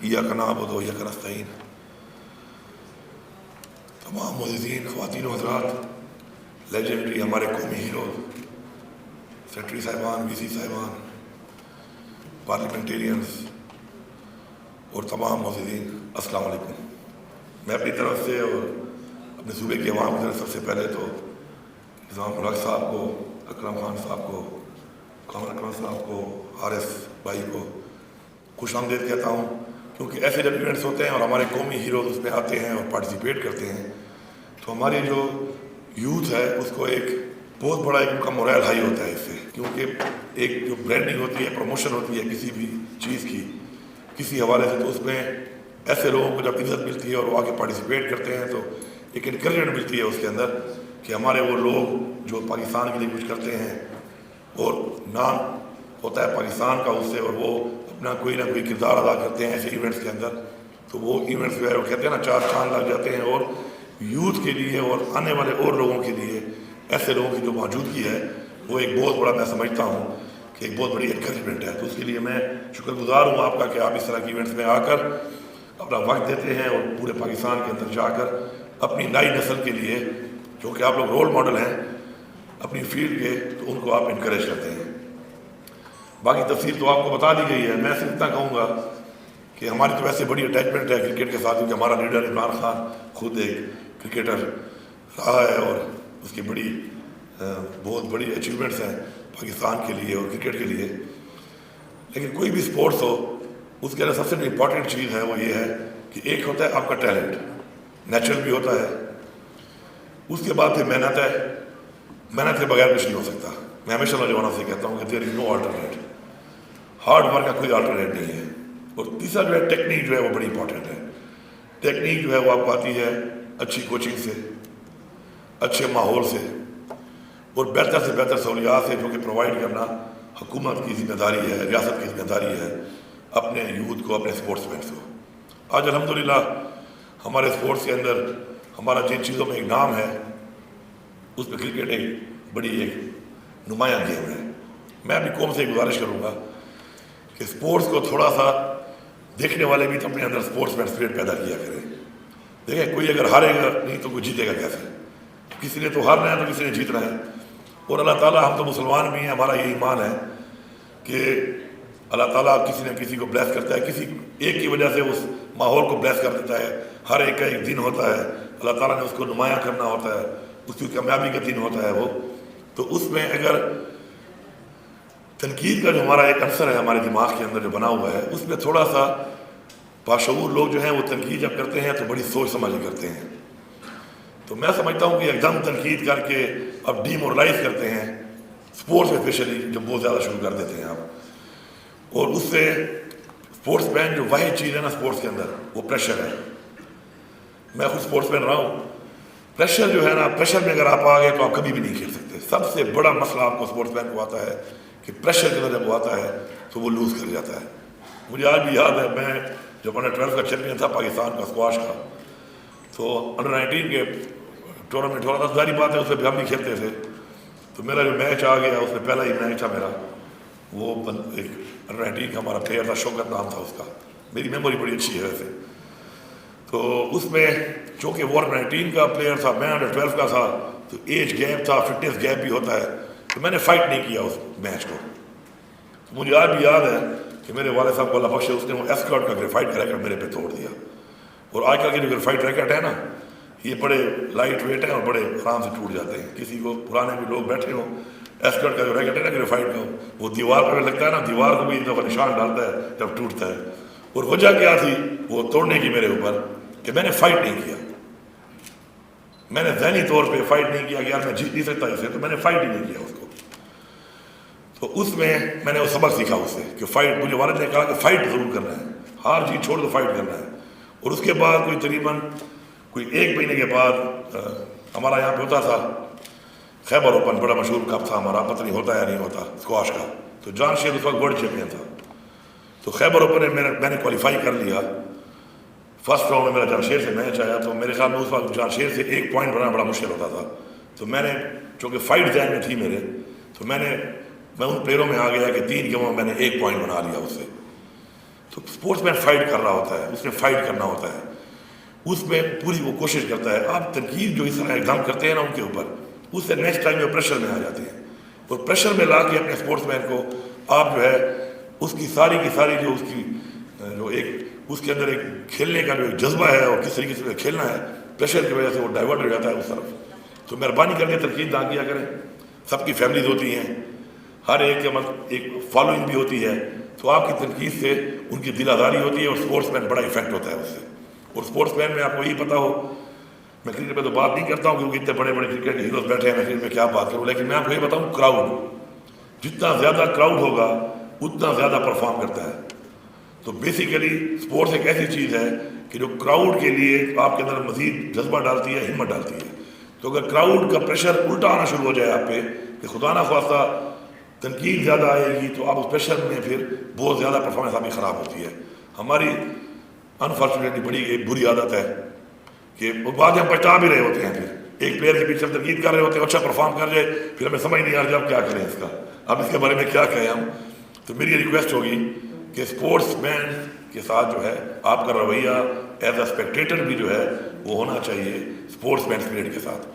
ایاک نعبد و ایاک نستعین۔ تمام معززین، خواتین و حضرات، لیجنڈری ہمارے قومی ہیروز، سیکرٹری صاحبان، وی سی صاحبان، پارلیمنٹیرینز اور تمام معززین، السلام علیکم۔ میں اپنی طرف سے اور اپنے صوبے کی عوام کی طرف سب سے پہلے تو نظام الحق صاحب کو، اکرم خان صاحب کو، قمر اکرم صاحب کو، حارث بھائی کو خوش آمدید کہتا ہوں، کیونکہ ایسے جب ایونٹس ہوتے ہیں اور ہمارے قومی ہیروز اس میں آتے ہیں اور پارٹیسپیٹ کرتے ہیں تو ہماری جو یوتھ ہے اس کو ایک بہت بڑا ایک ان کا مورائل ہائی ہوتا ہے اس سے، کیونکہ ایک جو برانڈنگ ہوتی ہے، پروموشن ہوتی ہے کسی بھی چیز کی کسی حوالے سے، تو اس میں ایسے لوگوں کو جب عزت ملتی ہے اور وہ آگے پارٹیسپیٹ کرتے ہیں تو ایک انکریجمنٹ ملتی ہے اس کے اندر کہ ہمارے وہ لوگ جو پاکستان کے لیے کچھ کرتے ہیں اور نام ہوتا ہے پاکستان کا اس سے، اور وہ اپنا کوئی نہ کوئی کردار ادا کرتے ہیں ایسے ایونٹس کے اندر، تو وہ ایونٹس جو ہے وہ کہتے ہیں نا 4 چاند لگ جاتے ہیں، اور یوتھ کے لیے اور آنے والے اور لوگوں کے لیے ایسے لوگوں کی جو موجودگی ہے وہ ایک بہت بڑا، میں سمجھتا ہوں کہ ایک بہت بڑی انکریجمنٹ ہے۔ تو اس کے لیے میں شکر گزار ہوں آپ کا کہ آپ اس طرح کی ایونٹس میں آ کر اپنا وقت دیتے ہیں اور پورے پاکستان کے اندر جا کر اپنی نئی نسل کے لیے، جو کہ آپ لوگ رول ماڈل ہیں اپنی فیلڈ کے، تو ان کو آپ انکریج کرتے ہیں۔ باقی تفصیل تو آپ کو بتا دی گئی ہے، میں صرف اتنا کہوں گا کہ ہماری تو ویسے بڑی اٹیچمنٹ ہے کرکٹ کے ساتھ، کیونکہ ہمارا لیڈر عمران خان خود ایک کرکٹر رہا ہے اور اس کی بڑی بہت بڑی اچیومنٹس ہیں پاکستان کے لیے اور کرکٹ کے لیے۔ لیکن کوئی بھی اسپورٹس ہو اس کے اندر سب سے امپورٹنٹ چیز ہے وہ یہ ہے کہ ایک ہوتا ہے آپ کا ٹیلنٹ، نیچرل بھی ہوتا ہے، اس کے بعد پھر محنت ہے، محنت کے بغیر کچھ نہیں ہو سکتا۔ میں ہمیشہ نوجوانوں سے کہتا ہوں کہ دیر از نو آلٹرنیٹ، ہارڈ ورک کا کوئی آلٹرنیٹ نہیں ہے۔ اور تیسرا جو ہے ٹیکنیک جو ہے وہ بڑی امپورٹنٹ ہے۔ ٹیکنیک جو ہے وہ آپ کو آتی ہے اچھی کوچنگ سے، اچھے ماحول سے اور بہتر سے بہتر سہولیات سے، جو کہ پرووائڈ کرنا حکومت کی ذمہ داری ہے، ریاست کی ذمہ داری ہے اپنے یوتھ کو، اپنے اسپورٹس مینس کو۔ آج الحمدللہ ہمارے اسپورٹس کے اندر ہمارا جن چیزوں میں ایک نام ہے اس میں کرکٹ ایک بڑی ایک نمایاں گیم ہے۔ میں بھی قوم سے گزارش کروں گا کہ اسپورٹس کو تھوڑا سا دیکھنے والے بھی تو اپنے اندر اسپورٹس مین اسپرٹ پیدا کیا کریں۔ دیکھیں کوئی اگر ہارے گا نہیں تو کوئی جیتے گا کیسے؟ کسی نے تو ہارنا ہے تو کسی نے جیتنا ہے، اور اللہ تعالیٰ، ہم تو مسلمان بھی ہیں، ہمارا یہ ایمان ہے کہ اللہ تعالیٰ کسی نہ کسی کو بلیس کرتا ہے، کسی ایک کی وجہ سے اس ماحول کو بلیس کر دیتا ہے۔ ہر ایک کا ایک دن ہوتا ہے، اللہ تعالیٰ نے اس کو نمایاں کرنا ہوتا ہے، اس کی کامیابی کا دن ہوتا ہے وہ۔ تو اس میں اگر تنقید کا جو ہمارا ایک عنصر ہے ہمارے دماغ کے اندر جو بنا ہوا ہے، اس میں تھوڑا سا باشعور لوگ جو ہیں وہ تنقید جب کرتے ہیں تو بڑی سوچ سمجھ کرتے ہیں۔ تو میں سمجھتا ہوں کہ ایک دم تنقید کر کے اب ڈیمورلائز کرتے ہیں اسپورٹس میں، اسپیشلی جو بہت زیادہ شروع کر دیتے ہیں آپ، اور اس سے اسپورٹس مین جو واحد چیز ہے نا اسپورٹس کے اندر وہ پریشر ہے۔ میں خود اسپورٹس مین رہا ہوں، پریشر جو ہے نا، پریشر میں اگر آپ آ گئے تو آپ کبھی بھی نہیں کھیل سکتے۔ سب سے بڑا مسئلہ آپ کو اسپورٹس مین کو آتا ہے کہ پریشر کے اندر جب وہ آتا ہے تو وہ لوز کر جاتا ہے۔ مجھے آج بھی یاد ہے، میں جب انڈر 12 کا چیمپئن تھا پاکستان کا اسکواش کا، تو انڈر 19 کے ٹورنامنٹ ہو رہا تھا، ظاہری بات ہے اس میں بھی ہم بھی کھیلتے تھے، تو میرا جو میچ آ گیا اس میں پہلا ہی میچ تھا میرا، وہ ایک انڈر 19 کا ہمارا پلیئر تھا، شوکت نام تھا اس کا، میری میموری بڑی اچھی ہے ویسے۔ تو اس میں چونکہ وہ انڈر 19 کا پلیئر تھا، میں انڈر 12 کا تھا، تو ایج گیپ تھا، فٹنس گیپ بھی ہوتا ہے، تو میں نے فائٹ نہیں کیا اس میچ کو۔ مجھے آج بھی یاد ہے کہ میرے والد صاحب کو اللہ بخشے، اس نے وہ ایسکارٹ کا گریفائٹ کا ریکٹ میرے پہ توڑ دیا۔ اور آج کل کے جو گریفائٹ ریکٹ ہے نا، یہ بڑے لائٹ ویٹ ہیں اور بڑے آرام سے ٹوٹ جاتے ہیں۔ کسی کو پرانے بھی لوگ بیٹھے ہوں، ایسکارٹ کا جو ریکٹ ہے نا گریفائٹ کا، وہ دیوار پہ لگتا ہے نا، دیوار کو بھی ایک دفعہ نشان ڈالتا ہے جب ٹوٹتا ہے۔ اور وجہ کیا تھی وہ توڑنے کی میرے اوپر؟ کہ میں نے فائٹ نہیں کیا، میں نے ذہنی طور پہ فائٹ نہیں کیا کہ یار میں جیت نہیں سکتا اسے، تو میں نے فائٹ ہی نہیں کیا اس کو۔ تو اس میں نے وہ سبق سیکھا اس سے کہ فائٹ، مجھے والد نے کہا کہ فائٹ ضرور کرنا ہے، ہار جیت چھوڑ دو، فائٹ کرنا ہے۔ اور اس کے بعد تقریباً 1 مہینے کے بعد ہمارا یہاں پہ ہوتا تھا خیبر اوپن، بڑا مشہور کپ تھا ہمارا، پتہ نہیں ہوتا یا نہیں ہوتا اسکواش کا، تو جان شیر اس وقت ورلڈ چیمپئن تھا۔ تو خیبر اوپن میں نے کوالیفائی کر لیا، فرسٹ راؤنڈ میں میرا جان شیر سے میچ آیا، تو میرے خیال میں اس وقت جان شیر سے 1 پوائنٹ بنانا بڑا مشکل ہوتا تھا۔ تو میں نے چونکہ فائٹ ذہن میں تھی میرے، تو میں ان پلیئروں میں آ گیا کہ 3 گیموں میں نے 1 پوائنٹ بنا لیا اس سے۔ تو اسپورٹس مین فائٹ کر رہا ہوتا ہے, اس نے فائٹ کرنا ہوتا ہے, اس میں پوری وہ کوشش کرتا ہے. آپ تنقید جو اس طرح ایگزام کرتے ہیں نا ان کے اوپر, اس سے نیکسٹ ٹائم میں پریشر میں آ جاتے ہیں, اور پریشر میں لا کے اپنے اسپورٹس مین کو آپ جو ہے اس کی ساری جو اس کی جو ایک اس کے اندر ایک کھیلنے کا جو ایک جذبہ ہے اور کس طریقے سے کھیلنا ہے, پریشر کی وجہ سے وہ ڈائیورٹ ہو جاتا ہے اس طرف. تو مہربانی کر کے تنقید نہ کیا کریں. سب کی فیملیز ہوتی ہیں, ہر ایک کے ایک فالوئنگ بھی ہوتی ہے, تو آپ کی تنقید سے ان کی دل آزاری ہوتی ہے اور اسپورٹس مین بڑا افیکٹ ہوتا ہے اس سے. اور اسپورٹس مین میں آپ کو یہی پتہ ہو, میں کرکٹ میں تو بات نہیں کرتا ہوں کیونکہ اتنے بڑے بڑے کرکٹ ہیروز بیٹھے ہیں, میں کرکٹ میں کیا بات کروں, لیکن میں آپ کو یہ بتاؤں کراؤڈ, جتنا زیادہ کراؤڈ ہوگا اتنا زیادہ پرفارم کرتا ہے. تو بیسیکلی اسپورٹس ایک ایسی چیز ہے کہ جو کراؤڈ کے لیے آپ کے اندر مزید جذبہ ڈالتی ہے, ہمت ڈالتی ہے. تو اگر کراؤڈ کا پریشر الٹا آنا شروع ہو جائے آپ پہ کہ خدا نہ خواستہ تنقید زیادہ آئے گی, تو آپ اس پریشر میں پھر بہت زیادہ پرفارمنس آپ کی خراب ہوتی ہے. ہماری انفارچونیٹلی بڑی ایک بری عادت ہے کہ وہ بعد ہم پچھتا بھی رہے ہوتے ہیں, پھر ایک پلیئر کے پیچھے تنقید کر رہے ہوتے ہیں, اچھا پرفارم کر جائے, پھر ہمیں سمجھ نہیں آ رہا اب کیا کریں اس کا, اب اس کے بارے میں کیا کہیں ہم. تو میری ریکویسٹ ہوگی کہ اسپورٹس مین کے ساتھ جو ہے آپ کا رویہ ایز اے اسپیکٹیٹر بھی جو ہے وہ ہونا چاہیے اسپورٹس مین اسپرٹ کے ساتھ.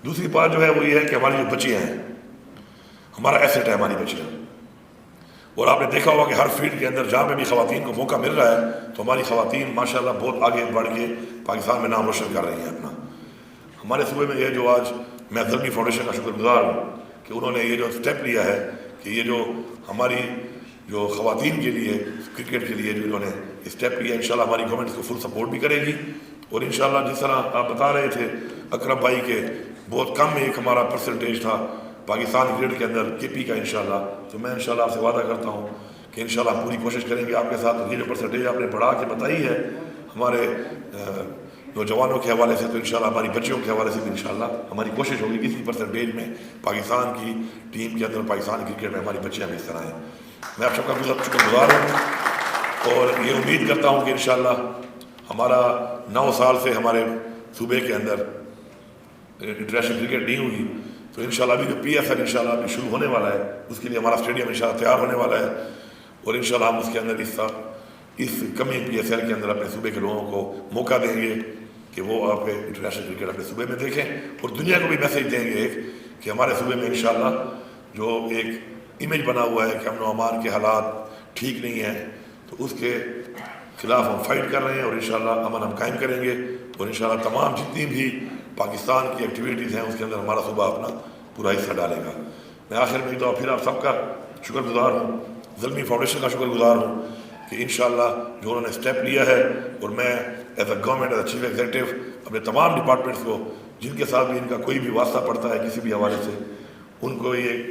دوسری بات جو ہے وہ یہ ہے کہ ہماری جو بچیاں ہیں ہمارا ایسٹ ہے, ہماری بچیاں, اور آپ نے دیکھا ہوگا کہ ہر فیلڈ کے اندر جہاں پہ بھی خواتین کو موقع مل رہا ہے تو ہماری خواتین ماشاءاللہ بہت آگے بڑھ کے پاکستان میں نام روشن کر رہی ہیں اپنا. ہمارے صوبے میں یہ جو آج میں زلمی فاؤنڈیشن کا شکر گزار ہوں کہ انہوں نے یہ جو اسٹیپ لیا ہے کہ یہ جو ہماری جو خواتین کے لیے کرکٹ کے لیے جو انہوں نے اسٹیپ لیا, انشاءاللہ ہماری گورنمنٹ اس کو فل سپورٹ بھی کرے گی. اور انشاءاللہ جس طرح آپ بتا رہے تھے اکرم بھائی کے بہت کم ایک ہمارا پرسنٹیج تھا پاکستان کرکٹ کے اندر کے پی کا انشاءاللہ, تو میں انشاءاللہ آپ سے وعدہ کرتا ہوں کہ انشاءاللہ ہم پوری کوشش کریں گے آپ کے ساتھ. یہ جو پرسنٹیج آپ نے بڑھا کے بتائی ہے ہمارے نوجوانوں کے حوالے سے, تو انشاءاللہ ہماری بچیوں کے حوالے سے بھی انشاءاللہ ہماری کوشش ہوگی کسی پرسنٹیج میں پاکستان کی ٹیم کے اندر پاکستان کرکٹ میں ہماری بچیاں بھی اس طرح ہیں. میں آپ سب کا بہت شکر گزار ہوں اور یہ امید کرتا ہوں کہ انشاءاللہ ہمارا 9 سال سے ہمارے صوبے کے اندر انٹرنیشنل کرکٹ نہیں ہوئی, تو انشاءاللہ ابھی جو پی ایس ایل انشاءاللہ ابھی شروع ہونے والا ہے اس کے لیے ہمارا اسٹیڈیم انشاءاللہ تیار ہونے والا ہے, اور انشاءاللہ ہم اس کے اندر اس کمی پی ایس ایل کے اندر اپنے صوبے کے لوگوں کو موقع دیں گے کہ وہ آپ انٹرنیشنل کرکٹ اپنے صوبے میں دیکھیں, اور دنیا کو بھی میسیج دیں گے ایک کہ ہمارے صوبے میں انشاءاللہ جو ایک امیج بنا ہوا ہے کہ امن و امان کے حالات ٹھیک نہیں ہیں, تو اس کے خلاف ہم فائٹ کر رہے ہیں اور انشاءاللہ امن ہم قائم کریں گے. اور انشاءاللہ تمام جتنی بھی پاکستان کی ایکٹیویٹیز ہیں اس کے اندر ہمارا صوبہ اپنا پورا حصہ ڈالے گا. میں آخر میں تو پھر آپ سب کا شکر گزار ہوں, زلمی فاؤنڈیشن کا شکر گزار ہوں کہ انشاءاللہ جو انہوں نے اسٹیپ لیا ہے, اور میں as a government as a chief executive اپنے تمام ڈپارٹمنٹس کو جن کے ساتھ بھی ان کا کوئی بھی واسطہ پڑتا ہے کسی بھی حوالے سے, ان کو یہ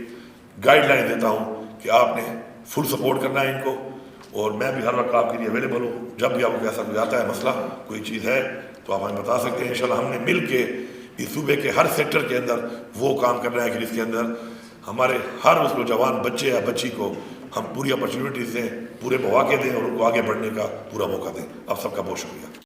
گائیڈ لائن دیتا ہوں کہ آپ نے فل سپورٹ کرنا ہے ان کو, اور میں بھی ہر وقت آپ کے لیے اویلیبل ہوں. جب بھی آپ کو ایسا کوئی آتا ہے مسئلہ, کوئی چیز ہے تو آپ ہمیں بتا سکتے ہیں. انشاءاللہ ہم نے مل کے اس صوبے کے ہر سیکٹر کے اندر وہ کام کرنا ہے کہ جس کے اندر ہمارے ہر اس نوجوان بچے یا بچی کو ہم پوری اپرچونیٹیز دیں, پورے مواقع دیں اور ان کو آگے بڑھنے کا پورا موقع دیں. آپ سب کا بہت شکریہ.